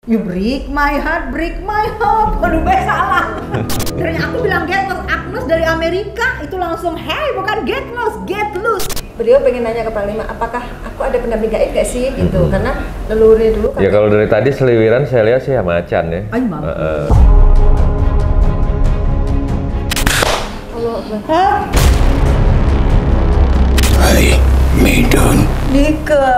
You break my heart, break my heart. Waduh, salah. Ternyata aku bilang get lost. Agnes dari Amerika itu langsung hey, bukan get lost, get loose. Beliau pengen nanya ke Panglima, apakah aku ada pendamping gaib gak sih gitu? Karena leluhurnya dulu kan. Ya kalau dari tadi seliwiran saya lihat sih ya macan ya. Ay, mampu. Hah? Hai, Medan. Dika.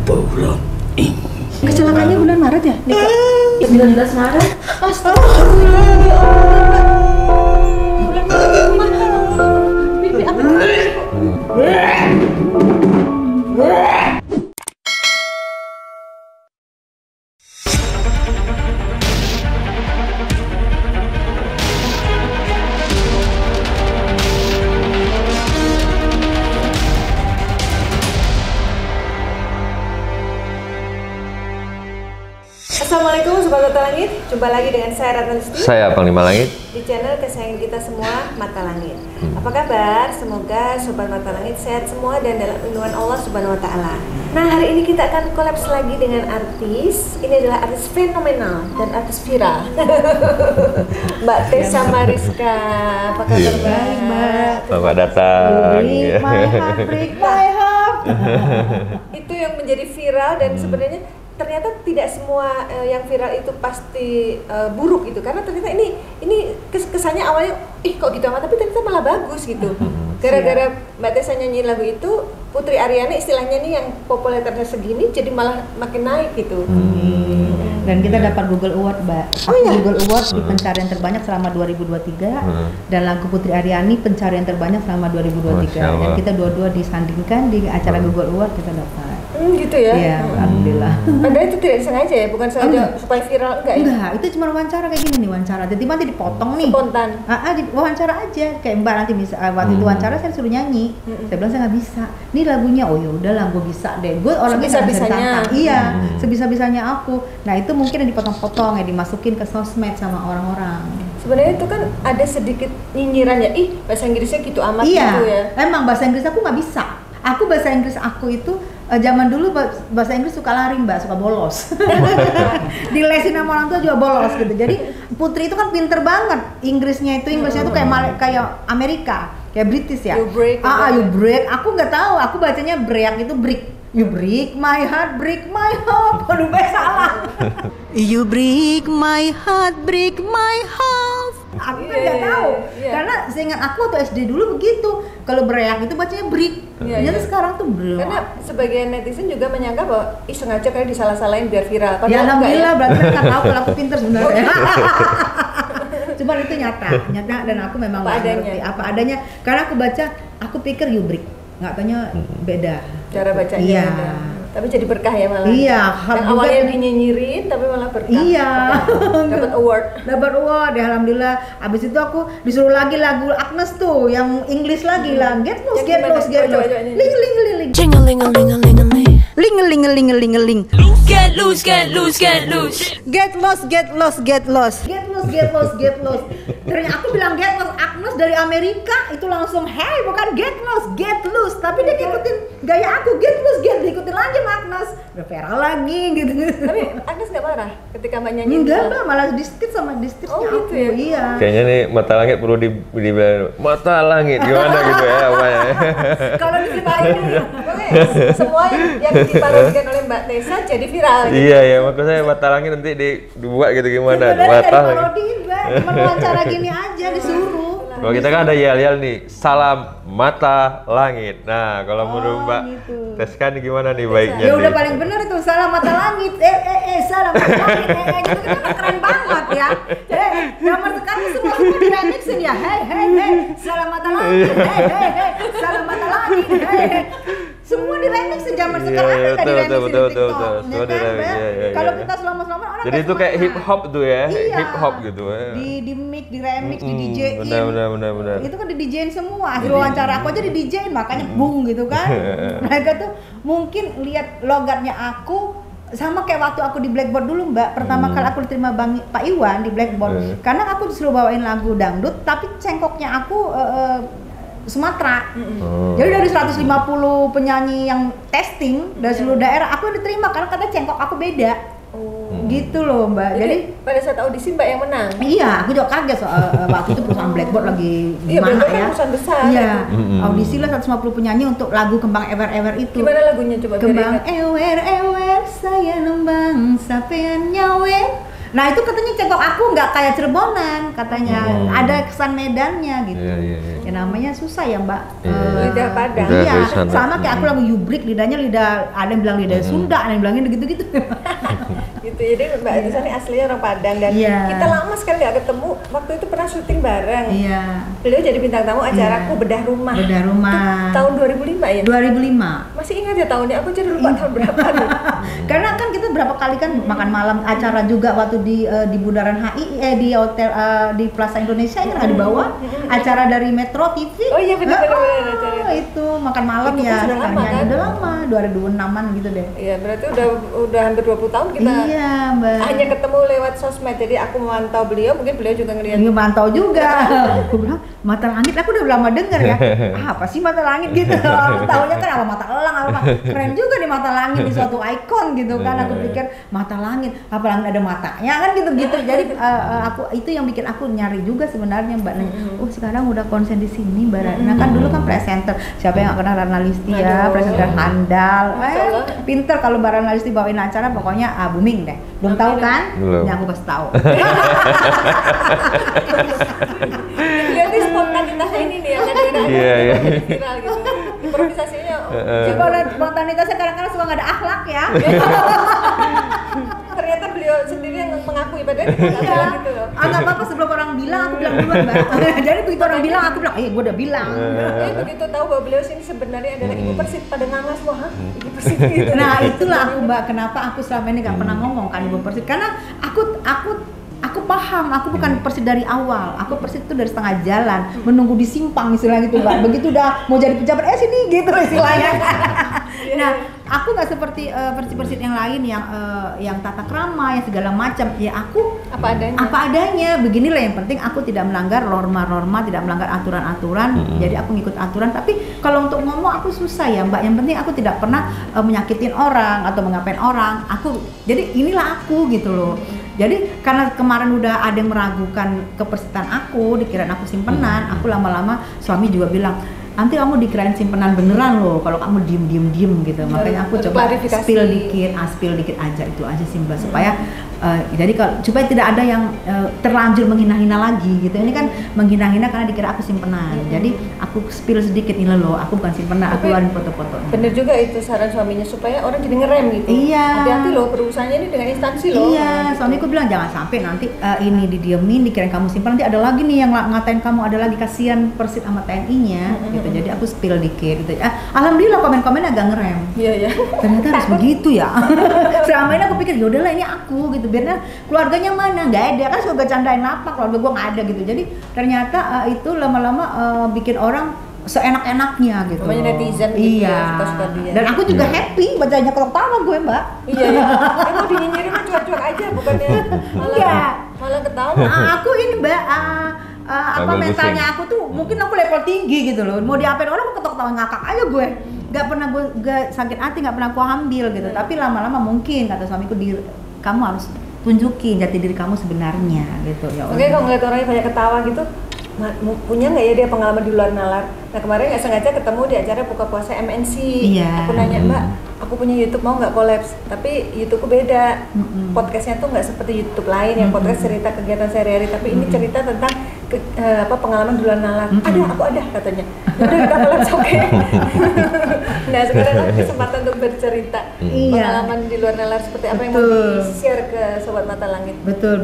Bulan ini. Kecelakaannya bulan Maret ya? Dika. 19 Maret. Assalamualaikum Sobat Mata Langit, jumpa lagi dengan saya Ratna Listi. Saya Panglima Langit Di channel kesayangan kita semua, Mata Langit. Apa kabar? Semoga Sobat Mata Langit sehat semua dan dalam lindungan Allah Subhanahu Wa Taala. Nah, hari ini kita akan kolaps lagi dengan artis. Ini adalah artis fenomenal dan artis viral. Mbak Tessa Mariska. Apa kabar Baik, Mbak? Selamat datang. Break my heart, break my heart. Itu yang menjadi viral dan sebenarnya ternyata tidak semua yang viral itu pasti buruk gitu, karena ternyata ini kesannya awalnya kok gitu amat, tapi ternyata malah bagus gitu. Gara-gara Mbak Tessa nyanyi lagu itu, Putri Aryani istilahnya nih yang popularitasnya segini jadi malah makin naik gitu. Dan kita dapat Google Award, Mbak. Google Award di pencarian terbanyak selama 2023 dan lagu Putri Aryani pencarian terbanyak selama 2023. Dan kita dua-dua disandingkan di acara Google Award, kita dapat. Gitu ya? Iya, alhamdulillah. Anda itu tidak sengaja ya? Bukan sengaja supaya viral, enggak ya? Enggak, itu cuma wawancara kayak gini nih, wawancara. Tiba-tiba nanti dipotong nih. Spontan? Wawancara aja. Kayak Mbak nanti waktu itu wawancara saya suruh nyanyi. Saya bilang saya nggak bisa. Ini lagunya, oh ya udahlah, gue bisa deh. Gue orangnya nggak bisa ditantang. Iya, sebisa-bisanya aku. Nah itu mungkin yang dipotong-potong ya, dimasukin ke sosmed sama orang-orang. Sebenarnya itu kan ada sedikit nyinyiran ya, bahasa Inggrisnya gitu amat iya, gitu ya. Emang bahasa Inggris aku nggak bisa. Aku bahasa Inggris aku itu zaman dulu bahasa Inggris suka lari, Mbak, suka bolos. Dilesin sama orang tua juga bolos gitu. Jadi Putri itu kan pinter banget Inggrisnya tuh kayak Amerika, kayak British ya. You break. You break. Aku nggak tahu. Aku bacanya break itu break. You break my heart, break my heart. Waduh, salah. You break my heart, break my heart. Aku kan nggak tahu, karena seingat aku waktu SD dulu begitu. Kalau bereak itu bacanya break. Ternyata sekarang tuh break. Karena sebagian netizen juga menyangka bahwa sengaja kayak disalah-salahin biar viral. Ya alhamdulillah, berarti kan tahu kalau aku pinter sebenarnya. Cuman itu nyata dan aku memang nggak ngerti apa adanya. Karena aku baca, aku pikir you break, nggak tanya beda. Cara bacanya beda. Tapi jadi berkah ya malah. Iya. Yang awalnya dinyinyirin tapi malah berkah. Iya. Dapat award. Dapat award ya, alhamdulillah. Abis itu aku disuruh lagi lagu Agnes tuh yang English lagi lah. Get lost, get lost, get lost. Ling ling ling ling. Jingle-ling-a-ling-a-ling-a-ling. Ling-a-ling-a-ling-a-ling-a-ling. Get loose, get loose, get loose. Get lost, get lost, get lost. Get lost, get lost, get lost. Ternyata aku bilang get lost. Agnes dari Amerika itu langsung hey, bukan get lost, get loose. Tapi dia ngikutin gaya aku, get lost, diikutin lagi sama Agnes. Udah viral lagi gitu. Tapi Agnes nggak marah ketika Mbak nyanyi? Enggak, Mbak, malah di-stitch sama di-stitchnya gitu aku. ya? Iya. Kayaknya nih Mata Langit perlu dibilang Mata Langit gimana gitu ya apa ya. Kalau disiparin semua yang diparodikan oleh Mbak Tessa jadi viral gitu. Iya ya, makanya saya Mata Langit nanti dibuat gitu gimana. Sebenarnya Mata dari Langit. parodiin, Mbak. Cuma wawancara gini aja disuruh. Kalau kita kan ada yel-yel nih, salam Mata Langit. Nah, kalau menurut Mbak gitu. Teska nih gimana nih baiknya? Ya udah nih? paling benar itu salam mata langit. Salam mata langit. Gitu kan keren banget ya. Gambar sekarang semua diremixin ya. Hey, salam mata langit. Hey, salam mata langit. Hey. Semua diremixin zaman sekarang Iya, ada di remixin di betul. TikTok. Semua Ya kan, diremix, Mbak? iya. Kalau kita selama orang Jadi itu kayak hip hop tuh ya, Iya. hip hop gitu ya. Di mix, di remix, di DJ-in. Benar. Itu kan di DJ-in semua. Hasil wawancara aku aja di DJ-in, makanya boom gitu kan. Mereka tuh mungkin lihat logatnya aku sama kayak waktu aku di Blackboard dulu, Mbak. Pertama kali aku diterima Pak Iwan di Blackboard. Karena aku disuruh bawain lagu dangdut, tapi cengkoknya aku Sumatera. Jadi dari 150 penyanyi yang testing dari seluruh daerah, aku diterima karena kata cengkok aku beda. Gitu loh Mbak. Jadi pada saat audisi Mbak yang menang. Iya, aku juga kaget soal waktu itu perusahaan Blackboard lagi Iya, gimana Blackboard kan ya. perusahaan besar. Iya, audisi lah 150 penyanyi untuk lagu Kembang Ewer-Ewer itu. Gimana lagunya coba biar Kembang ingat. ewer-ewer saya nembang sampean nyawe. Nah itu katanya cengkok aku nggak kayak Cirebonan katanya, ada kesan Medannya gitu. Iya. Ya namanya susah ya Mbak. Lidah Padang. Lidah Iya, dari sana. sama kayak aku lagu Yubrik, lidahnya lidah, ada yang bilang lidah Sunda, ada yang bilangnya gitu-gitu. Gitu. Jadi Mbak Anissa ini aslinya orang Padang dan Iya. kita lama sekali nggak ketemu. Waktu itu pernah syuting bareng. Iya. Beliau jadi bintang tamu acaraku Iya. Bedah Rumah. Bedah Rumah. Itu tahun 2005 ya? 2005. Masih ingat ya tahunnya? Aku jadi lupa tahun berapa nih. Karena kan kita berapa kali kan makan malam acara juga waktu di Bundaran HI di hotel di Plaza Indonesia kan nggak di bawah acara dari Metro TV. Oh iya benar acara itu makan malam itu ya. kan sudah lama, kan? Udah lama 2006-an gitu deh. Iya, berarti udah hampir 20 tahun kita Iya, Mbak. hanya ketemu lewat sosmed. Jadi aku memantau beliau, mungkin beliau juga ngelihat. Ini mantau juga. Aku bilang mata langit, aku udah lama denger ya. Apa sih mata langit gitu? Aku tahunya kan apa mata elang apa. Keren juga nih mata langit di suatu ikon gitu kan. Aku pikir mata langit, apa langit ada matanya kan gitu-gitu. Jadi aku itu yang bikin aku nyari juga sebenarnya Mbak. Oh sekarang udah konsen di sini Mbak Ratna. Kan dulu kan presenter. Siapa yang gak kenal Ratna Listia, presenter handal. Pinter kalau Mbak Ratna Listia bawain acara pokoknya booming deh. Belum tahu kan? Belum. Ini aku kasih tahu. Berarti spontanitasnya ini nih yang ada Iya. viral gitu. Improvisasinya Spontanitasnya kadang-kadang suka nggak ada akhlak ya. ternyata beliau sendiri yang mengakui, padahal kita nggak bilang gitu loh. Nggak apa-apa sebelum orang bilang aku bilang duluan Mbak. Jadi begitu orang bilang aku bilang, gue udah bilang. Jadi begitu tahu bahwa beliau sini sebenarnya adalah ibu Persib, pada ngangas wah ibu Persib gitu. Nah itulah aku Mbak, kenapa aku selama ini nggak pernah ngomong kan Ibu Persib, karena aku paham, aku bukan Persib dari awal, aku Persib itu dari setengah jalan, menunggu di simpang istilahnya gitu Mbak. Begitu udah mau jadi pejabat, sini gitu istilahnya. Nah, aku nggak seperti Persib-Persib yang lain yang tata krama, yang segala macam. Ya aku apa adanya. Beginilah yang penting aku tidak melanggar norma-norma, tidak melanggar aturan-aturan. Jadi aku ngikut aturan. Tapi kalau untuk ngomong aku susah ya Mbak. Yang penting aku tidak pernah menyakitin orang atau mengapain orang. Jadi inilah aku gitu loh. Jadi karena kemarin udah ada yang meragukan kepersitan aku, dikirain aku simpenan, aku lama-lama suami juga bilang, nanti kamu dikirain simpenan beneran loh kalau kamu diem gitu. Makanya aku coba spill dikit aja, itu aja sih Mbak, supaya jadi supaya tidak ada yang terlanjur menghina-hina lagi gitu. Ini kan menghina-hina karena dikira aku simpenan. Jadi aku spill sedikit, ini loh aku bukan simpenan, aku keluarin foto-foto. Bener juga itu saran suaminya, supaya orang jadi ngerem gitu. Iya. Hati-hati loh perusahaannya ini dengan instansi loh. Iya, suamiku bilang jangan sampai nanti ini didiemin, dikirain kamu simpan, nanti ada lagi nih yang ngatain kamu, ada lagi, kasihan Persib sama TNI-nya gitu. Jadi aku spill dikit gitu. Alhamdulillah komen-komennya agak ngerem. Iya. Ternyata harus begitu ya. Selama ini aku pikir yaudahlah ini aku gitu, biarnya keluarganya mana, nggak ada kan, suka bercandain apa, keluarga gue nggak ada gitu. Jadi ternyata itu lama-lama bikin orang seenak-enaknya gitu. Namanya netizen gitu. Iya. Suka-suka dia. Dan aku juga happy bacanya ketawa gue Mbak. Iya. Mau dinyinyirin mah cuek-cuek aja, bukannya malah ketawa. Aku ini Mbak, apa Ambil mentalnya pusing. aku tuh mungkin aku level tinggi gitu loh. Mau diapain orang aku ketawa ngakak aja gue. Gak pernah gue sakit hati, gak pernah aku ambil gitu. Tapi lama-lama mungkin kata suamiku, kamu harus tunjukin jati diri kamu sebenarnya gitu ya. Oke, kalau ngeliat orangnya banyak ketawa gitu, punya nggak ya dia pengalaman di luar nalar? Nah kemarin nggak sengaja ketemu di acara buka puasa MNC. Iya. Aku nanya, Mbak, aku punya YouTube, mau nggak collabs? Tapi YouTubeku beda. Podcastnya tuh nggak seperti YouTube lain yang podcast cerita kegiatan sehari-hari, tapi ini cerita tentang pengalaman di luar nalar. Aku ada katanya. Udah kita collabs, oke. Nah sekarang kan kesempatan untuk bercerita pengalaman di luar nalar seperti apa yang mau di-share ke Sobat Mata Langit. Betul.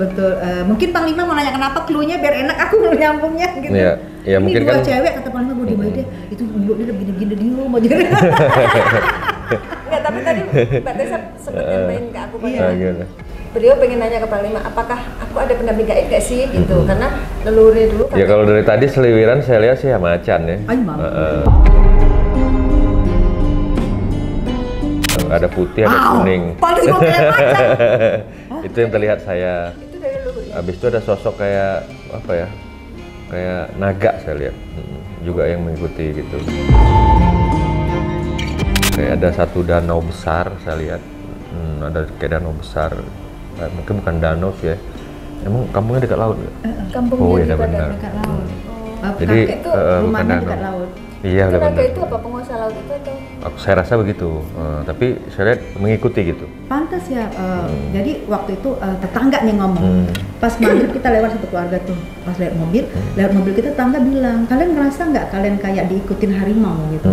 Mungkin Panglima mau nanya kenapa cluenya biar enak aku nyambungnya gitu. Iya, ya, ini mungkin dua kan cewek kata Panglima gue dia itu mulutnya udah begini-begini di rumah jadi. Enggak, tapi tadi Mbak Tessa sempat nyampein ke aku gimana? beliau pengen nanya ke Panglima, apakah aku ada pendamping gaib gak sih gitu, karena leluhurnya dulu Ya kalau dari tadi seliwiran saya lihat sih ya macan ya. Ay, Mama. Ada putih, ada kuning. Pantes gue kayak macan. Itu yang terlihat saya. itu dari leluhur. Habis itu ada sosok kayak apa ya? Kayak naga saya lihat. juga yang mengikuti gitu. Kayak ada satu danau besar saya lihat, ada kayak danau besar, mungkin bukan danau sih ya. Emang kampungnya dekat laut nggak? Kampungnya Oh iya juga benar. Dekat laut. Jadi itu Rumahnya bukan dekat danau. laut. Iya udah Tenaga benar. itu apa, penguasa laut itu atau? Saya rasa begitu, tapi saya lihat mengikuti gitu. Pantas ya, jadi waktu itu tetangganya ngomong, pas maghrib kita lewat satu keluarga tuh, pas lewat mobil kita tetangga bilang, kalian ngerasa nggak kalian kayak diikutin harimau gitu?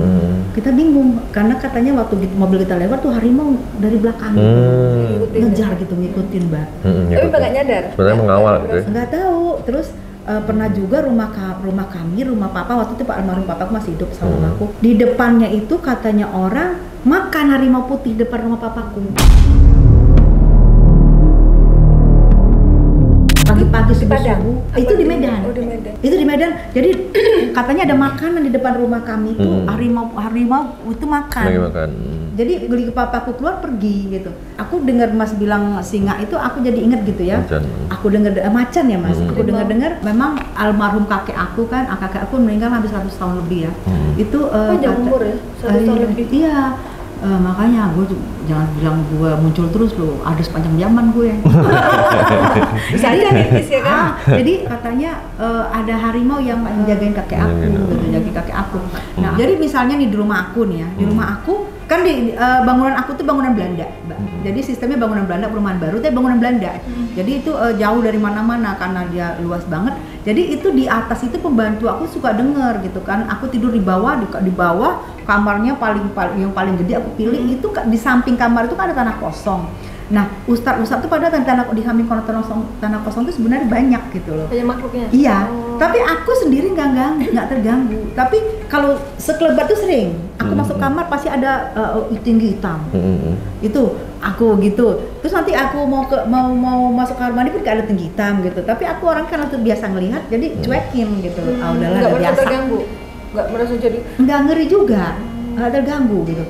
Kita bingung, karena katanya waktu mobil kita lewat tuh harimau dari belakang gitu, ngejar gitu, ngikutin Mbak. Tapi Mbak nggak nyadar? Sebenarnya mengawal gitu ya? Nggak tahu, terus pernah juga rumah kami, rumah papa, waktu itu Pak almarhum papaku masih hidup sama mamaku. Di depannya itu katanya orang makan harimau putih depan rumah papaku. Pagi-pagi subuh-subuh. Itu di Medan. Oh, di Medan. Itu di Medan. Jadi katanya ada makanan di depan rumah kami itu harimau itu makan. Lagi makan. Jadi beli ke papaku keluar pergi gitu. Aku dengar Mas bilang singa itu, aku jadi inget gitu ya. Macan. Aku dengar macan ya Mas. Aku dengar memang almarhum kakek aku kan, kakek aku meninggal habis 100 tahun lebih ya. Itu Panjang umur ya, 100 tahun lebih. Iya. Makanya gue jangan bilang gue muncul terus loh, ada sepanjang zaman gue. Bisa aja nitis ya kan? Jadi katanya ada harimau yang menjagain kakek aku, gitu, jagain kakek aku. Nah, jadi misalnya nih di rumah aku nih ya, di rumah aku kan di bangunan aku tuh bangunan Belanda, Mbak. Jadi sistemnya bangunan Belanda, perumahan baru tapi bangunan Belanda. Jadi itu jauh dari mana-mana karena dia luas banget. Jadi itu di atas itu pembantu aku suka denger gitu kan. Aku tidur di bawah, di bawah kamarnya yang paling gede aku pilih itu di samping kamar itu kan ada tanah kosong. Nah, ustadz tuh pada tanah di samping tanah kosong itu sebenarnya banyak gitu loh. Banyak makhluknya? Iya, tapi aku sendiri nggak terganggu. Tapi kalau sekelebat tuh sering. Aku masuk kamar pasti ada tinggi hitam. Itu aku gitu. Terus nanti aku mau masuk kamar mandi pun gak ada tinggi hitam gitu. Tapi aku orang kan tuh biasa ngelihat, jadi cuekin gitu. Udahlah, Nggak udah merasa biasa. terganggu? Nggak merasa jadi? Nggak ngeri juga, nggak terganggu gitu.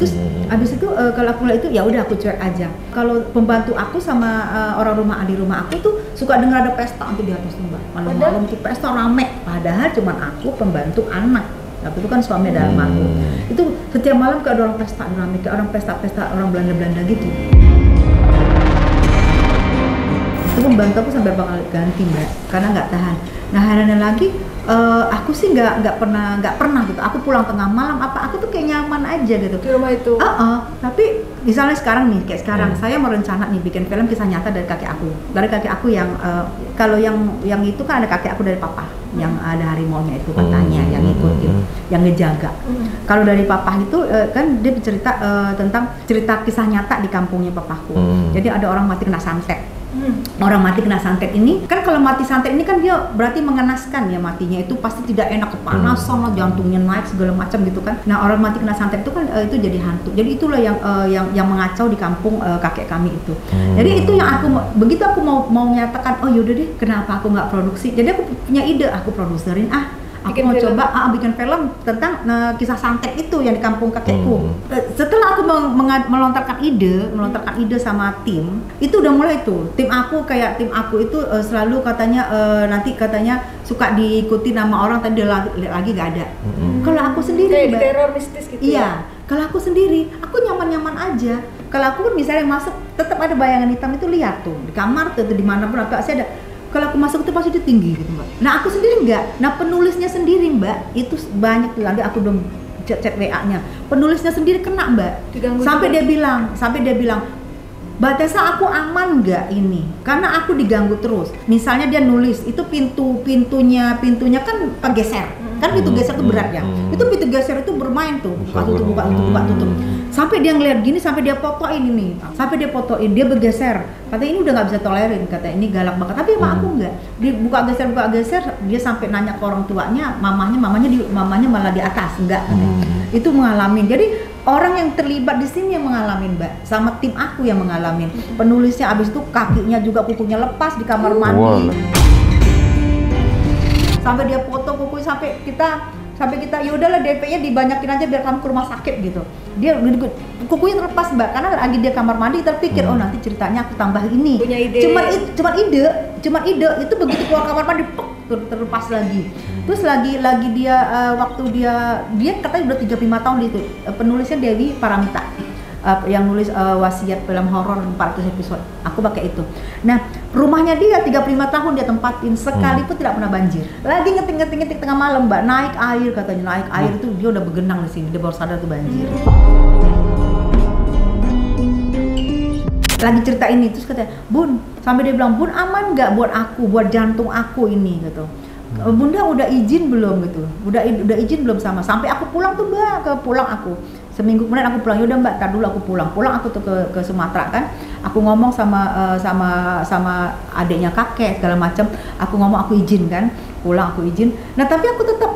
Terus abis itu kalau aku lihat itu ya udah aku cuek aja. Kalau pembantu aku sama orang rumah di rumah aku tuh suka dengar ada pesta nanti di atas tuh Mbak. Malam-malam tuh pesta rame. Padahal cuman aku pembantu anak. Waktu itu kan suami ada almarhum. Itu setiap malam kayak ada orang pesta rame, kayak orang pesta orang Belanda gitu. Itu pembantu aku sampai bakal ganti Mbak, karena nggak tahan. Nah herannya lagi, aku sih nggak pernah gitu. Aku pulang tengah malam, aku tuh kayak nyaman aja gitu Di rumah itu? Tapi misalnya sekarang nih, kayak sekarang saya mau rencana nih bikin film kisah nyata dari kakek aku yang kalau yang itu kan ada kakek aku dari papa, yang ada harimaunya itu katanya, yang ikut yang ngejaga. Kalau dari papa itu kan dia bercerita tentang cerita kisah nyata di kampungnya papaku. Jadi ada orang mati kena santet. Orang mati kena santet ini kan, kalau mati santet ini kan dia berarti mengenaskan ya, matinya itu pasti tidak enak, kepanasan lah, jantungnya naik segala macam gitu kan. Nah orang mati kena santet itu kan itu jadi hantu. Jadi itulah yang mengacau di kampung kakek kami itu. Jadi itu yang begitu aku mau menyatakan, oh yaudah deh, kenapa aku nggak produksi? Jadi aku punya ide, aku produserin aku mau coba bikin film tentang kisah santet itu yang di kampung kakekku. Setelah aku melontarkan ide sama tim, itu udah mulai tuh. Tim aku itu selalu katanya nanti katanya suka diikuti nama orang, tadi lagi gak ada. Kalau aku sendiri, kayak teror mistis gitu. Iya. Kalau aku sendiri, aku nyaman-nyaman aja. Kalau aku pun misalnya masuk, tetap ada bayangan hitam itu, lihat tuh di kamar tuh dimanapun pasti ada. Kalau aku masuk itu pasti dia tinggi gitu Mbak. Nah aku sendiri enggak. Nah penulisnya sendiri Mbak, itu banyak tuh, nanti aku belum chat WA-nya. Penulisnya sendiri kena Mbak. Diganggu sampai juga. dia bilang, Mbak Tessa, aku aman nggak ini? Karena aku diganggu terus. Misalnya dia nulis, itu pintunya kan kegeser. Kan pintu geser itu berat ya. Itu pintu geser itu bermain tuh, buka tutup. Sampai dia ngeliat gini, sampai dia fotoin ini. Sampai dia fotoin, dia bergeser. Katanya ini udah nggak bisa tolerin, katanya ini galak banget. Tapi emang aku nggak. Dia buka geser, dia sampai nanya ke orang tuanya, mamanya malah di atas, enggak. Itu mengalami. Jadi orang yang terlibat di sini yang mengalami Mbak, sama tim aku yang mengalami. Penulisnya abis itu kakinya juga kukunya lepas di kamar mandi. Sampai dia foto kukunya, sampai kita ya udahlah DP-nya dibanyakin aja biar kamu ke rumah sakit gitu. Dia kukunya terlepas Mbak, karena lagi dia kamar mandi terpikir oh nanti ceritanya aku tambah ini. Punya ide. Cuman ide itu begitu keluar kamar mandi terlepas lagi. Terus lagi dia waktu dia katanya udah 35 tahun itu. Penulisnya Dewi Paramita. Yang nulis wasiat film horor 400 episode. Aku pakai itu. Nah, rumahnya dia 35 tahun dia tempatin, sekali pun tidak pernah banjir. Lagi ngetik tengah malam, Mbak, naik air katanya, naik air itu dia udah begenang di sini, dia baru sadar tuh banjir. Lagi cerita ini terus katanya, "Bun," sampai dia bilang, "Bun, aman nggak buat aku, buat jantung aku ini," gitu. "Bunda udah izin belum?" gitu. Udah izin belum sampai aku pulang tuh, Mbak, pulang aku. Seminggu kemudian aku pulang, yaudah Mbak, tar dulu aku pulang aku tuh ke Sumatera kan, aku ngomong sama adiknya kakek segala macam, aku ngomong aku izin kan, pulang aku izin. Nah tapi aku tetap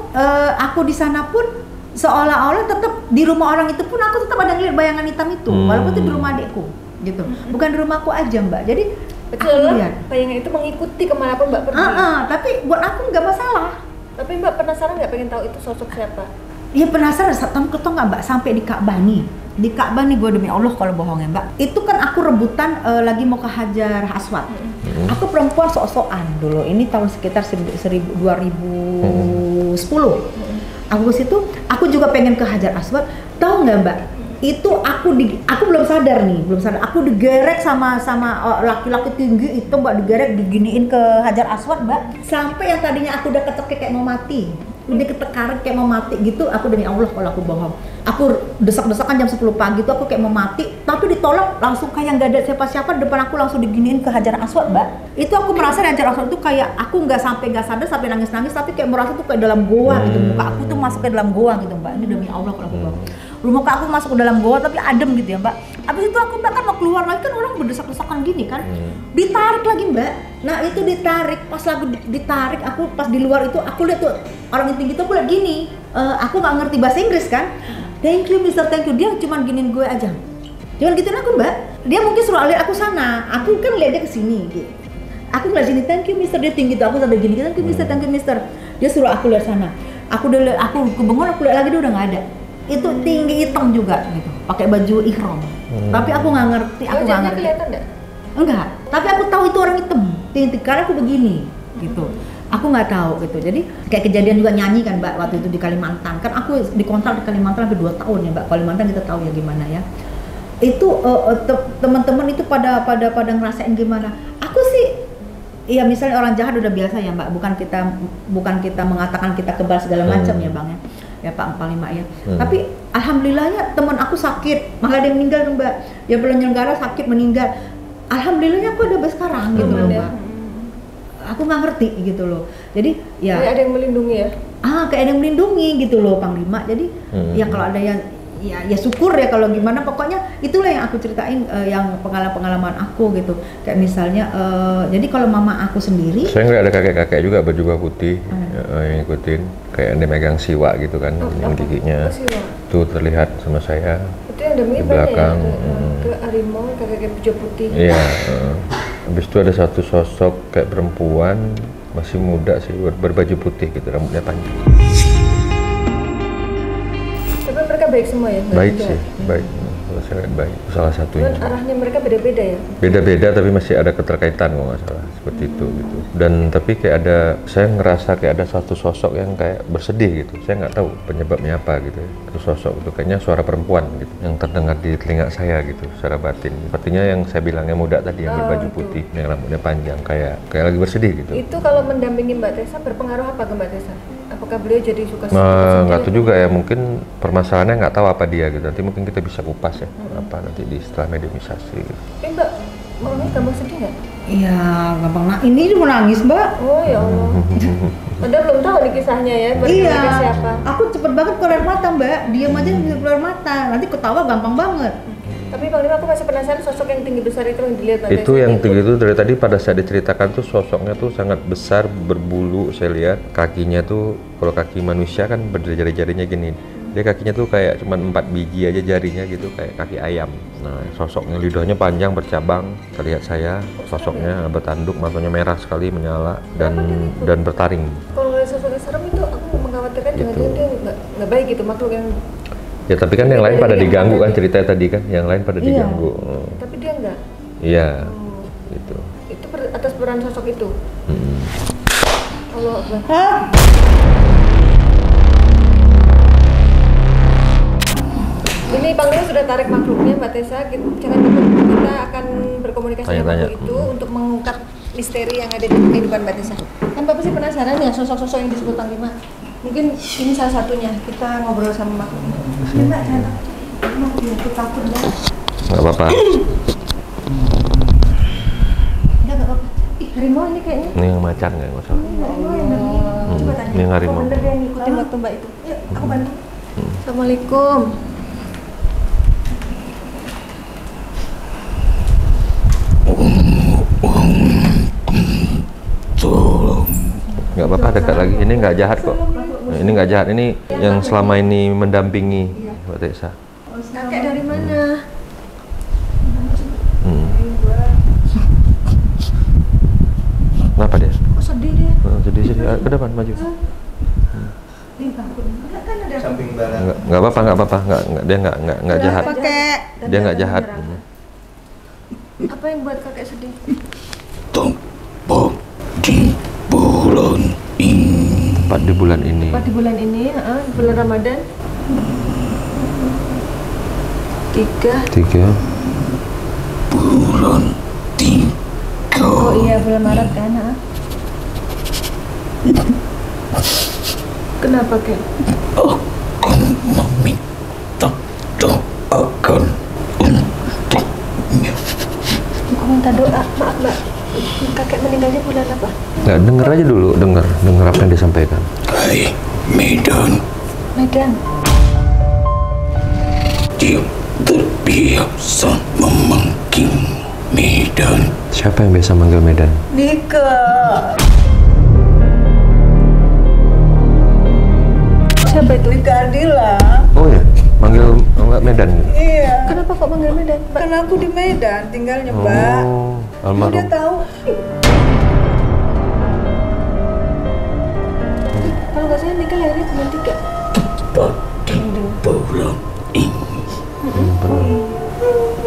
aku di sana pun seolah-olah tetap di rumah orang itu pun aku tetap ada ngeliat bayangan hitam itu, walaupun itu di rumah adikku gitu, bukan di rumahku aja Mbak. Jadi betul, bayangan itu mengikuti kemanapun Mbak pergi. Tapi buat aku nggak masalah. Tapi Mbak penasaran nggak, pengen tahu itu sosok siapa? Iya penasaran, kamu ketemu nggak Mbak, sampai di Ka'bah nih gue demi Allah kalau bohongnya Mbak, itu kan aku rebutan lagi mau ke Hajar Aswad. Aku perempuan sok-sokan dulu, ini tahun sekitar 2010. Aku ke situ, aku juga pengen ke Hajar Aswad. Tahu nggak Mbak, itu aku belum sadar, aku digerek sama laki-laki tinggi itu Mbak, digerek diginiin ke Hajar Aswad Mbak, sampai yang tadinya aku udah kecek kayak mau mati, udah ketekaran kayak mau mati gitu. Aku demi Allah kalau aku bohong, aku desak-desakan jam 10 pagi tuh aku kayak mau mati, tapi ditolak langsung kayak nggak ada siapa-siapa depan aku, langsung diginiin ke Hajar Aswad Mbak. Itu aku merasa di Hajar Aswad itu kayak aku nggak sadar sampai nangis-nangis, tapi kayak merasa tuh kayak dalam goa gitu, muka aku tuh masuk ke dalam goa gitu Mbak. Ini demi Allah kalau aku bohong, muka aku masuk ke dalam goa tapi adem gitu ya Mbak. Abis itu aku Mbak kan mau keluar lagi kan, orang berdesak-desakan gini kan, ditarik lagi Mbak. Nah itu ditarik, pas lagu ditarik, aku pas di luar itu aku lihat tuh orang yang tinggi tuh, aku lihat gini, aku nggak ngerti bahasa Inggris kan, "Thank you Mister, thank you," dia cuma giniin gue aja, cuman gituin aku Mbak. Dia mungkin suruh lihat aku sana, aku kan lihat dia kesini gitu. Aku ngeliat sini, "Thank you Mister," dia tinggi tuh, aku sampai gini, "Thank you Mister, thank you Mister." Dia suruh aku lihat sana, aku kebengon, aku lihat lagi dia udah nggak ada. Itu tinggi hitam juga gitu, pakai baju ihram. Tapi aku nggak ngerti, aku nggak ngerti. Kelihatan nggak? Enggak, tapi aku tahu itu orang hitam, tinggi karena aku begini gitu. Aku nggak tahu gitu. Jadi kayak kejadian juga nyanyi kan Mbak waktu itu di Kalimantan. Kan aku dikontrak di Kalimantan sampai 2 tahun ya Mbak. Kalimantan kita tahu ya gimana ya. Itu teman-teman itu pada ngerasain gimana. Aku sih ya misalnya orang jahat udah biasa ya Mbak. Bukan kita mengatakan kita kebal segala macam ya Bang ya. Ya Pak Panglima ya. Tapi alhamdulillahnya teman aku sakit, malah dia meninggal tuh Mbak. Dia penyelenggara sakit meninggal. Alhamdulillahnya aku ada sekarang gitu loh Mbak. Aku nggak ngerti gitu loh. Jadi ya kayak ada yang melindungi ya. Kayak ada yang melindungi gitu loh Panglima. Jadi ya kalau ada yang ya syukur ya, kalau gimana pokoknya itulah yang aku ceritain, yang pengalaman aku gitu. Kayak misalnya jadi kalau mama aku sendiri, saya ngeliat ada kakek-kakek juga berjubah putih yang ngikutin, kayak dia megang siwa gitu kan, yang giginya tuh terlihat sama saya. Itu yang demi di belakang ke harimau, kakek berjubah putih. Iya. Habis itu ada satu sosok kayak perempuan masih muda sih, berbaju putih gitu, rambutnya panjang. Tapi mereka baik semua ya? Baik sih, baik. Saya lihat baik, salah satunya. Dan arahnya mereka beda-beda ya? Beda-beda tapi masih ada keterkaitan kalau nggak salah, seperti itu gitu. Dan tapi kayak ada, saya ngerasa kayak ada satu sosok yang kayak bersedih gitu. Saya nggak tahu penyebabnya apa gitu. Itu sosok itu kayaknya suara perempuan gitu, yang terdengar di telinga saya gitu, secara batin. Sepertinya yang saya bilangnya muda tadi, yang berbaju putih, yang rambutnya panjang, kayak lagi bersedih gitu. Itu kalau mendampingi Mbak Tessa berpengaruh apa ke Mbak Tessa? Apakah beliau jadi suka nggak tahu juga ya, mungkin permasalahannya nggak tahu apa dia gitu. Nanti mungkin kita bisa kupas ya apa nanti setelah mediumisasi gitu. Mbak, orangnya gampang sedih nggak? Iya gampang. Ini mau nangis Mbak. Oh ya Allah. Padahal belum tahu nih kisahnya ya. Iya. Siapa? Aku cepet banget keluar mata Mbak. Diam aja keluar mata. Nanti ketawa gampang banget. Tapi Panglima, aku masih penasaran sosok yang tinggi besar itu yang dilihat. Itu yang tinggi itu dari tadi pada saat diceritakan tuh sosoknya tuh sangat besar, berbulu. Saya lihat kakinya tuh, kalau kaki manusia kan jari-jarinya gini, dia kakinya tuh kayak cuman 4 biji aja jarinya gitu, kayak kaki ayam. Nah sosoknya lidahnya panjang bercabang, terlihat saya sosoknya bertanduk, matanya merah sekali menyala dan bertaring. Kalau ngeliat sosoknya serem itu aku mengkhawatirkan jangan-jangan dia nggak baik gitu, makhluk yang. Ya tapi kan yang lain pada diganggu kan, ceritanya tadi kan, yang lain pada diganggu. Tapi dia enggak? Iya, gitu. Itu atas peran sosok itu? Allah Akbar. Hah? Ini Panglima sudah tarik makhluknya Mbak Tessa. Kita akan berkomunikasi dengan makhluk itu untuk mengungkap misteri yang ada di kehidupan Mbak Tessa. Kan Bapak sih penasaran ya sosok-sosok yang disebut Panglima. Mungkin ini salah satunya. Kita ngobrol sama makhluknya. Ya Mbak, jangan aku takut ya. Nggak apa-apa. Nggak apa-apa. Ih, harimau ini kayaknya. Ini yang macan nggak masalah. Harimau yang dari coba tanya. Ini yang harimau. Bener dia ngikutin waktu Mbak itu. Yuk, aku bantu. Assalamualaikum. Nggak apa-apa, dekat lagi. Ini nggak jahat kok. Ini nggak jahat. Ini yang selama ini mendampingi Mbak Tessa. Kakek dari mana? Kenapa dia? Kok sedih dia? Sedih. Ke depan, maju. Samping barat. Nggak apa-apa, dia nggak jahat. Kakek. Dia nggak jahat. Apa yang buat kakek sedih? Tepat di bulan ini. Tepat di bulan ini. Tepat di bulan ini, bulan Ramadan. 3. Bulan 3. Oh iya, bulan Maret kan, Kenapa, Kek? Akan meminta doakan untuknya. Aku minta doa. Maaf, Mbak. Kakek meninggalnya bulan apa? Nggak, denger aja dulu, denger apa yang disampaikan. Hai Medan, Medan. dia terbiasa memanggil Medan. Siapa yang biasa manggil Medan? Nika. Siapa itu? Nika Ardila. Oh ya, manggil Medan. Iya. Kenapa kok manggil Medan? Mbak? Kan aku di Medan tinggalnya, Mbak. Oh, Dia almarhum. tahu. Kalau nggak salah Nika lahirnya bulan 3. Pada bulan ini.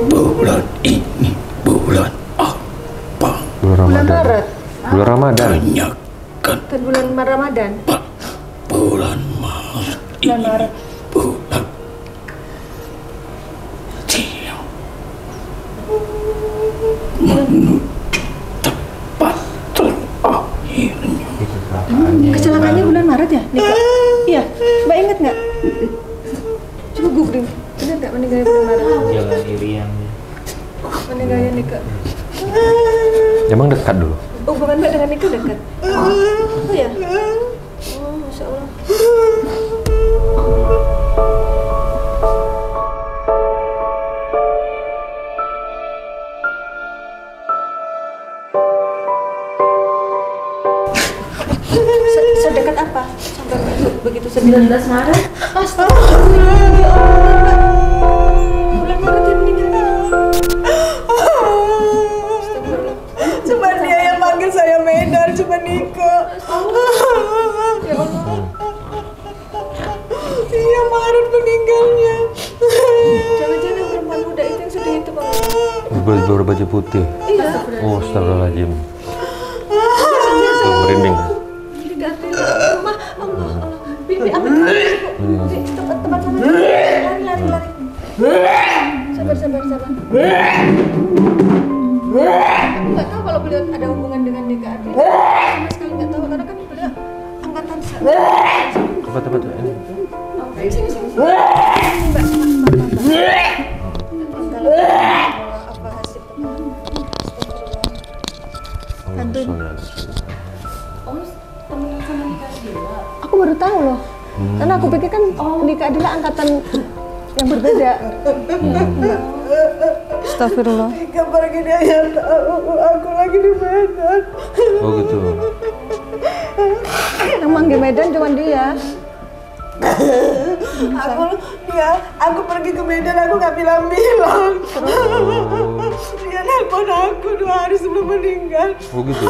Bulan ini bulan apa? Bulan Bulan Ramadan. Maret. Bulan Ramadan. Tanyakan Dan bulan Ramadan. Pak. Bulan Maret. Bulan Maret. Bulan dia menuju tepat terakhirnya. Kecelakaannya bulan Maret ya, Nika? Iya. Mbak inget nggak? Coba googling. Benar nggak meninggalnya bulan Maret? Jalan Irian. Meninggalnya Nika. Emang dekat dulu. Hubungan Mbak dengan Nika dekat? Oh ya? Oh, Masya Allah. Sedekat apa? Sampai begitu sedih. 19 Maret? Astagfirullah. Ya Allah. Bulan Maret dia meninggal. Astagfirullah. Cuma dia yang manggil saya Medan, cuma Nika. Ya Allah. Iya, Maret meninggalnya. Jangan-jangan yang perempuan muda itu yang sedih itu, Bang. Berbaju putih. Iya. Oh, astagfirullahaladzim. Tuh, merinding. Tidak ada. Ma, Allah. Bibi, aman. Bibi, tempat sana. Lari. Sabar. Aku nggak tahu kalau beliau ada hubungan dengan Nika Ardila. Sama sekali nggak tahu karena kan beliau angkatan sana. Tempat ini. Sini. Mbak. Apa hasil Bantuin. Temenan sama Nika Ardila. Aku baru tahu loh. Karena aku pikir kan Nika Ardila angkatan yang berbeda. Astagfirullah. Nika pergi, dia yang tahu aku lagi di Medan. Oh gitu. Yang manggil Medan cuma dia. Aku pergi ke Medan, aku nggak bilang-bilang. Dia nelpon aku 2 hari sebelum meninggal. Oh gitu.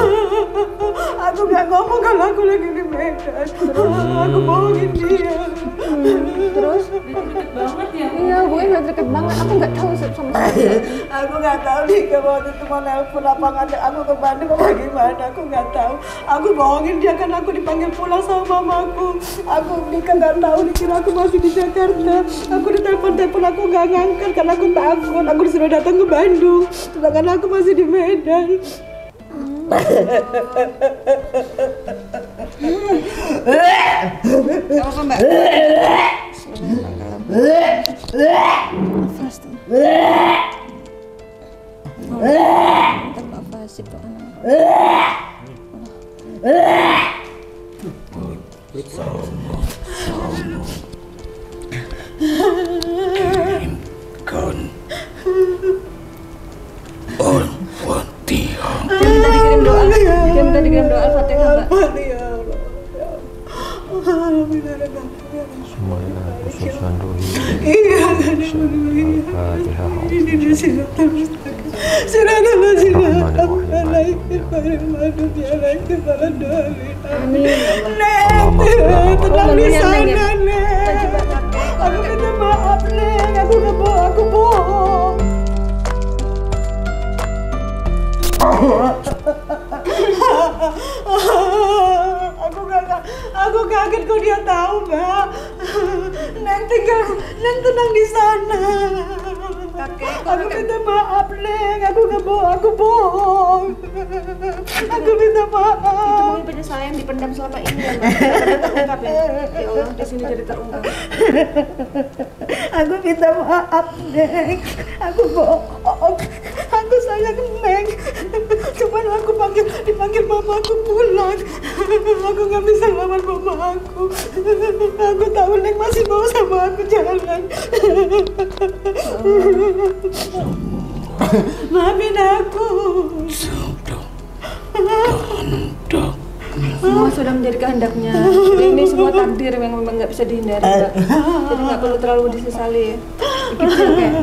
Aku nggak ngomong kalau aku lagi di Medan. Aku bohongin dia. Terus? Deket banget ya. Iya, hubungannya nggak deket banget. Aku nggak tahu sama sekali. Aku nggak tahu nih waktu itu mau nelpon apa ngajak aku ke Bandung apa gimana, aku nggak tahu. Aku bohongin dia kan aku dipanggil pulang sama mamaku. Aku nikah nggak tahu, dikira aku masih di Jakarta. Aku ditelepon aku nggak ngangkat karena aku takut. Aku disuruh datang ke Bandung, sedangkan aku masih di Medan. Apa Mbak? Nafas tuh. Nafas itu Kan Al-Fatihah. Jangan tadi kirim doa Al-Fatihah, Mbak. Semuanya khususan rohi. Al-Fatihah. Tenang di sana, Nek. Aku minta maaf, Nek. Aku nggak bohong, aku bohong. Aku kaget kok dia tahu, Mbak. Neng tenang di sana. Aku minta maaf, Neng. Aku nggak bohong, aku bohong. Aku minta maaf. Itu mungkin penyesalan yang dipendam selama ini ya, Mbak. Terungkap ya. Ya Allah, di sini jadi terungkap. Aku minta maaf, Neng. Aku bohong. Aku sayang Neng. Cuman aku dipanggil mama aku pulang. Aku nggak bisa lawan mama aku. Aku tahu Neng masih mau sama aku jalan. Maafin aku. Semua sudah menjadi kehendaknya. Jadi ini semua takdir yang memang nggak bisa dihindari, Mbak. Jadi nggak perlu terlalu disesali ya. Dikit kayak.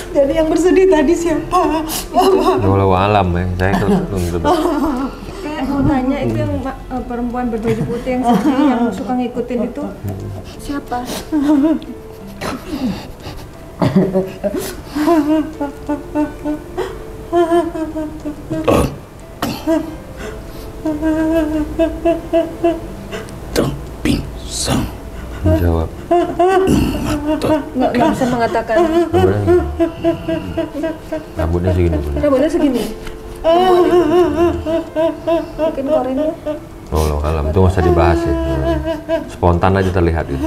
Jadi yang bersedih tadi siapa? Walau alam ya, saya belum gitu. Kayak mau tanya itu yang perempuan berbaju putih yang sedih yang suka ngikutin itu siapa? Tak bisa Jawab. Nggak bisa mengatakan. Rambutnya segini. Rambutnya segini. Mungkin korinnya. Walau alam itu nggak usah dibahas ya. Spontan aja terlihat ya.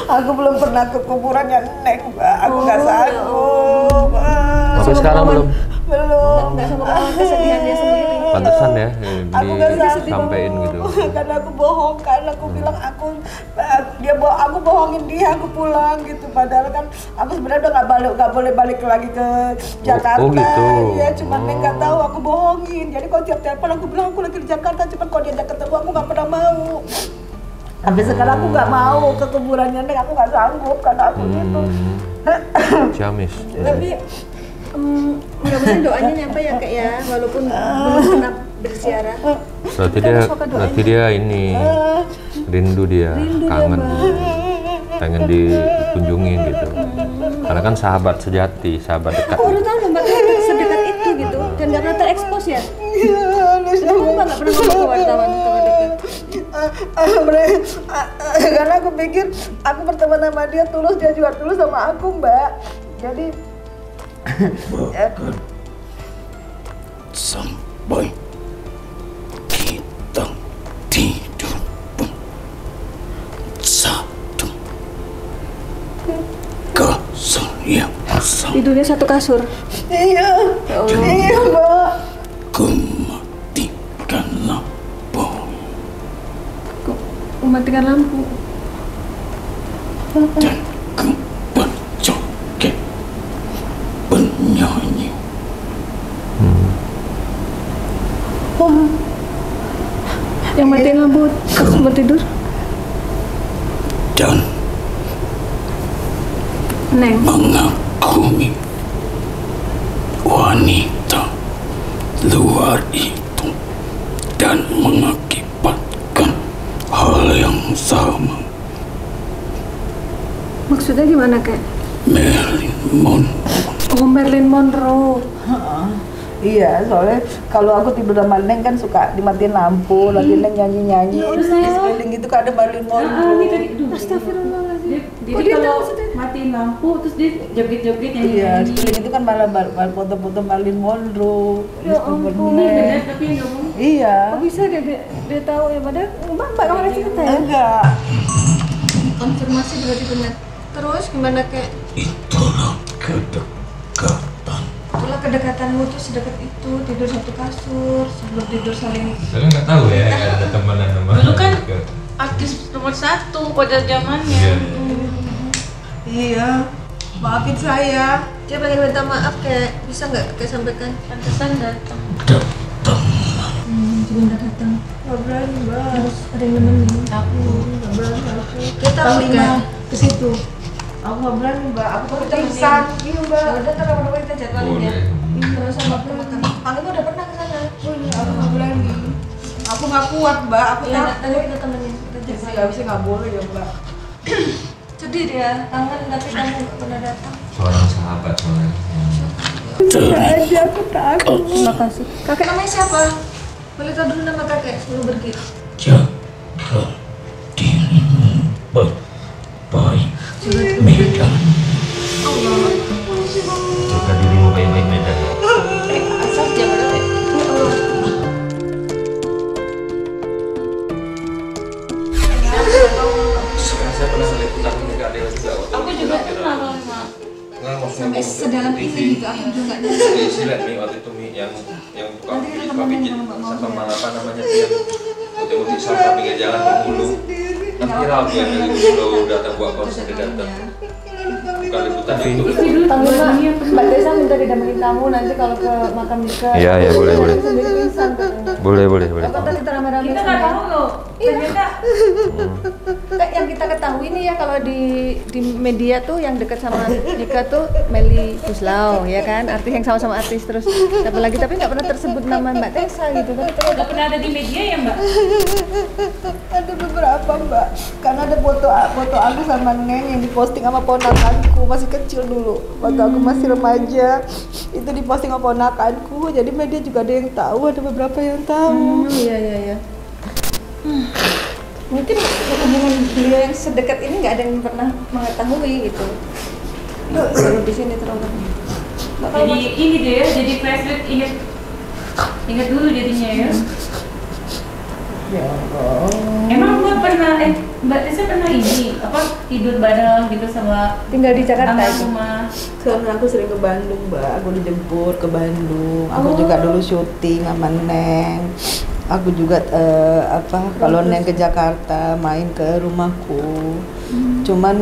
Aku belum pernah ke kuburannya Neng, Mbak. Aku nggak sanggup. Sampai sekarang belum. Belum. Nggak sama kesedihan dia sendiri. Pantesan ya Aku nggak sanggup. disampein gitu. Karena aku bohong, karena aku bilang aku bohongin dia, aku pulang gitu. Padahal kan aku sebenarnya udah nggak boleh balik lagi ke Jakarta. Oh, gitu. Iya, cuman Neng nggak tahu aku bohongin. Jadi kalau tiap telepon aku bilang aku lagi di Jakarta, cuman kalau diajak ketemu aku nggak pernah mau. Tapi sekarang aku nggak mau ke kuburannya Neng, aku nggak sanggup karena aku gitu. Ciamis. Tapi mudah-mudahan doanya nyampe ya Kak ya, walaupun belum pernah berziarah. Berarti dia ini rindu dia, kangen, pengen dikunjungin gitu. Karena kan sahabat sejati, sahabat dekat. Aku baru tahu loh Mbak sedekat itu gitu dan nggak pernah terekspos ya. Kenapa Mbak nggak pernah ngomong ke wartawan teman dekat? Karena aku pikir aku berteman sama dia tulus, dia juga tulus sama aku, Mbak. Jadi bahkan sampai kita tidur pun satu kasur yang sama. Tidurnya satu kasur. iya, Ya Allah. iya, Mbak. Kematikan lampu Kok mematikan lampu? dan kebacoket penyanyi. Yang matiin lampu pas mau tidur? Dan Neng. mengagumi wanita luar itu dan mengakibatkan hal yang sama. Maksudnya gimana, Kak? Marilyn Monroe. Oh, Marilyn Monroe. Iya, soalnya kalau aku tidur sama Neng kan suka dimatiin lampu, lagi Neng nyanyi-nyanyi. Di sekeliling itu kan ada Marilyn Monroe. Astagfirullahaladzim. Jadi kalau matiin lampu terus dia joget-joget yang Iya, sekeliling itu kan malah foto-foto Marilyn Monroe. Ya ampun. benar tapi nggak mau. Iya. Kok bisa dia tahu ya? Padahal Mbak kemarin cerita ya? Enggak. Konfirmasi berarti benar. Terus gimana, Kak? Itulah kedekatan. Itulah kedekatanmu tuh sedekat itu, tidur satu kasur, sebelum tidur saling. Saya nggak tahu ya ada temenan sama. Dulu kan artis nomor 1 pada zamannya. Iya. Maafin saya. Dia pengen minta maaf, Kak. Bisa nggak Kak sampaikan? Pantesan datang. Jadi nggak datang. Nggak berani, Mbak. Harus ada yang nemenin. Aku. Nggak berani aku. Kita harus ke situ. Aku nggak berani, Mbak. Aku Kita tuh pingsan. Iya, Mbak. Ya udah, ntar apa-apa kita jadwalin ya. Boleh. Iya, sama makan. Panggil udah pernah ke sana. Aku nggak berani. Aku nggak kuat, Mbak. Aku Ya, takut. nanti kita temenin. Kita jadwalin. Nggak bisa, nggak boleh ya, Mbak. Sedih dia, kangen tapi kamu nggak pernah datang. Seorang sahabat soalnya. Aja aku takut. Terima kasih. Kakek namanya siapa? Boleh tahu dulu nama kakek sebelum pergi. Jaga dirimu baik-baik, Medan. Jaga dirimu baik-baik Medan. Asal jaga dulu. Saya pernah melihat nikah Adele juga. Aku juga kenal sama. Sampai sedalam ini gitu aku juga nggak nyangka. Di silat nih waktu itu Mi yang tukang pijit sama apa namanya tuh yang putih-putih sampah pinggir jalan penghulu. Kan viral tuh yang dari dulu datang buat konser dia datang. Bukan liputan itu. Mbak Desa minta didampingin kamu nanti kalau ke makam Mika. Iya, iya, boleh, boleh. Sendiri pingsan katanya. Boleh. Apa tadi kita rame-rame Kita sama nggak ya? tahu loh. Ternyata Kayak yang kita ketahui nih ya kalau di media tuh yang dekat sama Nika tuh Meli Guslau ya kan, artis yang sama-sama artis terus apalagi tapi nggak pernah tersebut nama Mbak Tessa gitu tapi ternyata nggak pernah ada di media ya Mbak. Ada beberapa, Mbak. Karena ada foto aku sama Neng yang diposting sama ponakanku masih kecil dulu. Waktu aku masih remaja, itu diposting sama ponakanku. Jadi media juga ada yang tahu, ada beberapa yang tahu. Iya. Mungkin hubungan beliau yang sedekat ini nggak ada yang pernah mengetahui gitu. Yuk, seru di sini terus. Jadi ini deh ya, jadi flashback ingat dulu jadinya ya. Ya Allah. Emang Mbak Tessa pernah ini apa tidur bareng gitu sama Tinggal di Jakarta anak itu. rumah. Karena aku sering ke Bandung, Mbak. Aku dijemput ke Bandung. Aku juga dulu syuting sama Neng. Aku juga kalau Neng ke Jakarta main ke rumahku. Cuman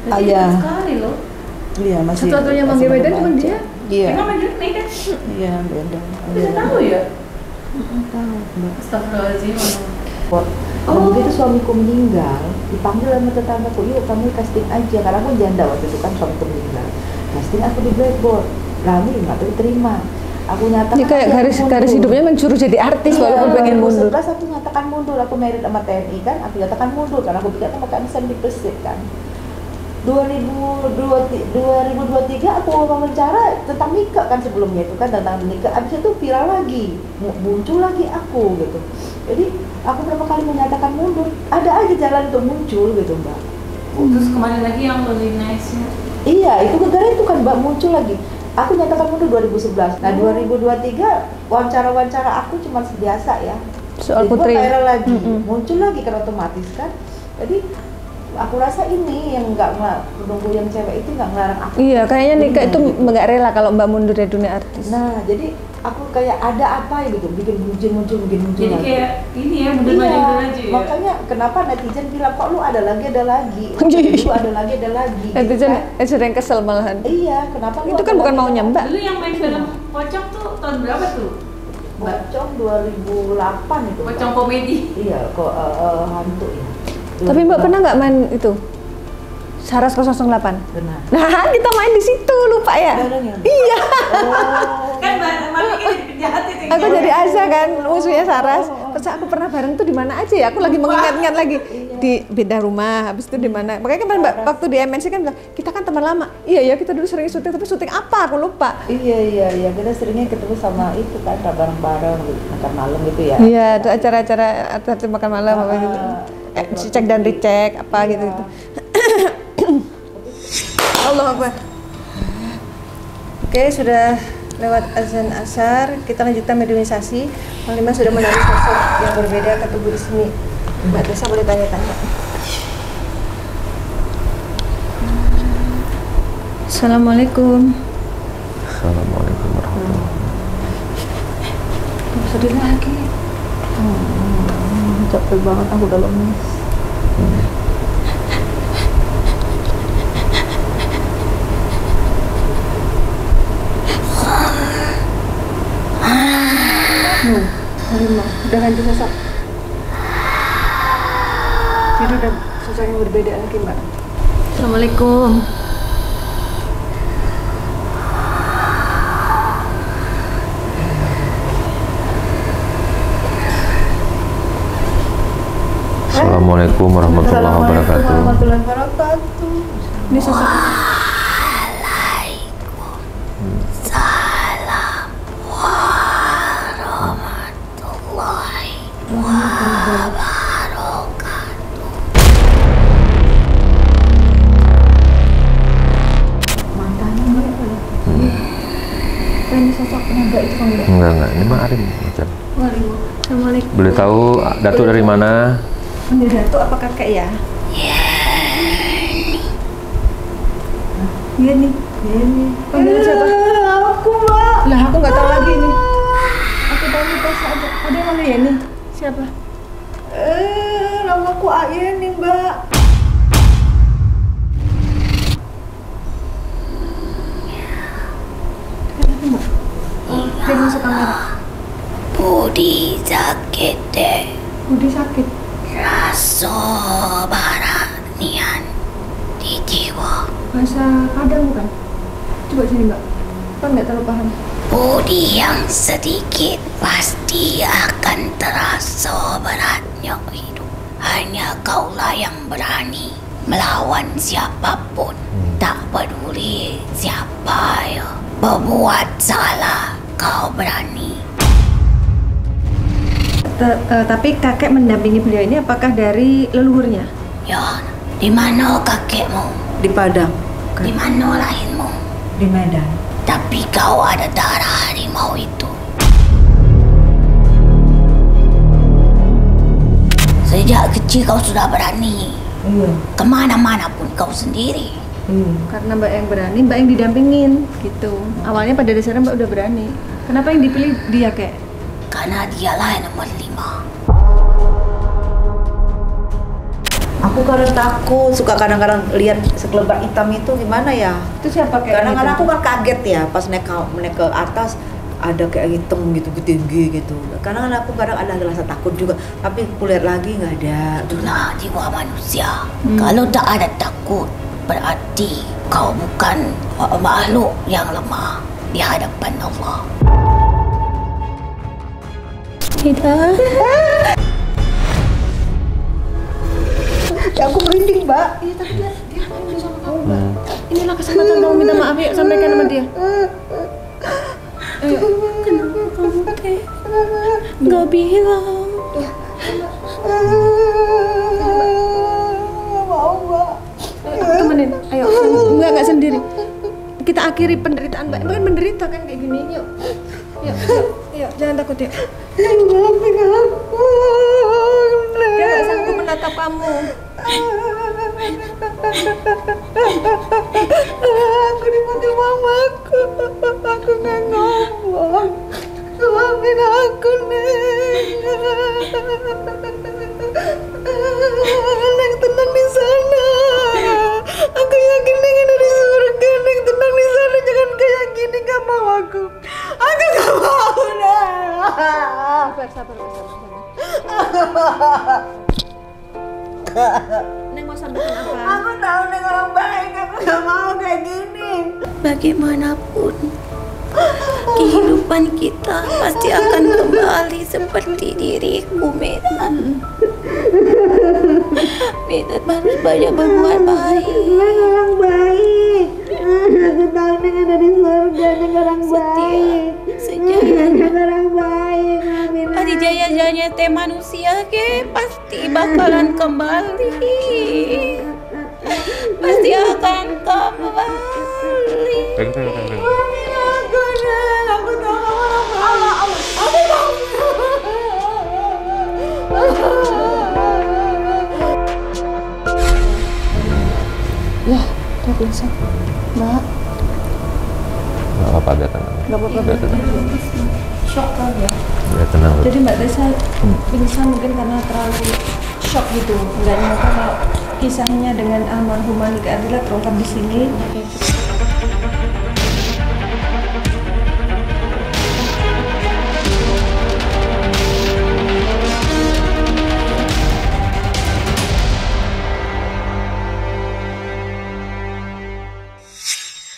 Berarti ayah, dekat sekali loh. iya masih. Satu-satunya masih manggil Medan remaja. cuma dia? Iya, Emang manggil Medan? iya beda. Bisa tahu ya? Tahu, Mbak. Astagfirullahaladzim. Oh, begitu suamiku meninggal, dipanggil sama tetanggaku, yuk kamu casting aja, karena aku janda waktu itu kan suamiku meninggal. Casting aku di Blackboard, lalu nggak terima. Aku nyatakan. Ini kayak garis hidupnya mencuru jadi artis walaupun pengen mundur. 2011 aku nyatakan mundur, aku married sama TNI kan, aku nyatakan mundur karena aku pikir sama kan di Persib kan. 2023 aku wawancara tentang nikah kan sebelumnya itu kan tentang nikah, abis itu viral lagi, muncul lagi aku gitu. Jadi aku berapa kali menyatakan mundur, ada aja jalan untuk muncul gitu, Mbak. Terus kemarin lagi yang Lonely Nights ya. Iya, itu gara-gara itu kan Mbak muncul lagi. Aku nyatakan mundur 2011. Nah, 2023 wawancara aku cuma biasa ya. Soal Jadi Putri. viral lagi, muncul lagi kan otomatis kan. Jadi aku rasa ini yang nggak menunggu yang cewek itu nggak ngelarang aku. Iya, kayaknya Nika itu Gitu. nggak rela kalau Mbak mundur dari dunia artis. Nah, jadi aku kayak ada apa gitu, bikin muncul Jadi lagi. kayak ini ya mundur aja ya. Makanya kenapa netizen bilang kok lu ada lagi. Lu ada lagi. Netizen Gitu kan? sering kesel malahan. Iya, kenapa lu Itu ada kan bukan lagi, maunya Mbak. Dulu yang main film Pocong tuh tahun berapa tuh? Pocong 2008 itu. Pocong Mbak. komedi. Iya, kok hantu ya. Tapi Mbak pernah nggak main itu? Saras 008. Benar. Nah, kita main di situ, lupa ya? Bareng ya? Iya. Oh. Kan Mami kan jadi penjahat itu. Aku jadi Asa kan, musuhnya Saras. masa aku pernah bareng tuh di mana aja ya? Aku lagi mengingat-ingat lagi di beda rumah. Habis itu di mana? Makanya kan Mbak waktu di MNC kan bilang kita kan teman lama. Iya ya kita dulu sering syuting tapi syuting apa aku lupa. Iya kita seringnya ketemu sama itu kan bareng-bareng makan malam gitu ya. Iya ada acara-acara makan malam apa gitu. Cek dan recheck apa gitu. Allah Akbar. Oke sudah lewat azan asar, kita lanjutkan mediumisasi. Panglima sudah menarik sosok yang berbeda ke tubuh Ismi. Mbak Tessa boleh tanya-tanya. Assalamualaikum. Assalamualaikum warahmatullahi wabarakatuh. Sedih lagi. Capek banget aku udah lemes. Harimau, udah ganti sosok. Jadi udah sosok yang berbeda lagi Mbak. Assalamualaikum. Assalamualaikum warahmatullahi wabarakatuh. Ini sosok. Enggak, ini mah Arim macam. Assalamualaikum. Boleh tahu Datuk dari mana? Ini Datuk apa kakek ya? Iya nih. Panggilan siapa? Aku Mbak. Lah aku nggak tahu lagi nih. Aku tahu nih Tessa aja. Ada yang mana ya nih? Siapa? Namaku Ayeni Mbak. Dia masuk kamera. Budi sakit deh. Budi sakit. Rasa baranian di jiwa. Bahasa Padang bukan? Coba sini Mbak. Kan nggak terlalu paham. Budi yang sedikit pasti akan terasa beratnya hidup. Hanya kaulah yang berani melawan siapapun. Tak peduli siapa yang berbuat salah, kau berani. Tapi kakek mendampingi beliau ini apakah dari leluhurnya? Ya, di mana kakekmu? Di Padang. Di mana lahirmu? Di Medan. Tapi kau ada darah harimau itu. Sejak kecil kau sudah berani. Iya. Kemana-mana pun kau sendiri. Karena Mbak yang berani, Mbak yang didampingin gitu. Awalnya pada dasarnya Mbak udah berani. Kenapa yang dipilih dia kek? Karena dialah yang nomor 5. Aku kadang takut, suka kadang-kadang lihat sekelebat hitam itu gimana ya? Itu siapa kek? Kadang-kadang aku kan kaget ya pas naik ke atas ada kayak hitam gitu tinggi gitu. Kadang-kadang aku ada rasa takut juga, tapi aku lihat lagi nggak ada. Itulah jiwa manusia. Kalau tak ada takut, berarti kau bukan makhluk yang lemah di hadapan Allah. Tidak. Ya, aku merinding Mbak. Iya tapi dia merinding sama kamu Mbak. Inilah kesempatan kamu minta maaf ya, sampaikan sama dia. Kenapa kamu teh nggak bilang? Mau Mbak. Temenin, ayo. Nggak sendiri. Kita akhiri penderitaan Mbak. Mbak kan menderita kan kayak gini. Yuk, jangan takut ya. Dia nggak sanggup menatap kamu. Aku dipanggil mamaku. Aku nggak ngomong. Maafin aku, Neng. Neng tenang di sana. Aku yakin Neng ada di surga. Neng tenang di sana. Jangan kayak gini. Gak mau aku. Aku gak mau, Neng. Sabar. Neng mau sampaikan apa? Aku tahu Neng orang baik. Aku gak mau kayak gini. Bagaimanapun kehidupan kita pasti akan kembali seperti diriku, Medan. Medan harus banyak berbuat baik. Orang baik. Aku tahu Neng ada di surga, Neng orang baik. Sejaya Neng orang baik. hari jaya-jayanya teh manusia ke pasti bakalan kembali. Pasti akan kembali. Aku tahu Allah. Ya, udah pingsan. Mbak, Nggak apa-apa, biar tenang. nggak apa-apa. Biar tenang. Shock kan ya. Biar tenang. Jadi Mbak Desa pingsan mungkin karena terlalu shock gitu. Nggak nyangka kalau kisahnya dengan almarhum Monica Ardila terungkap di sini.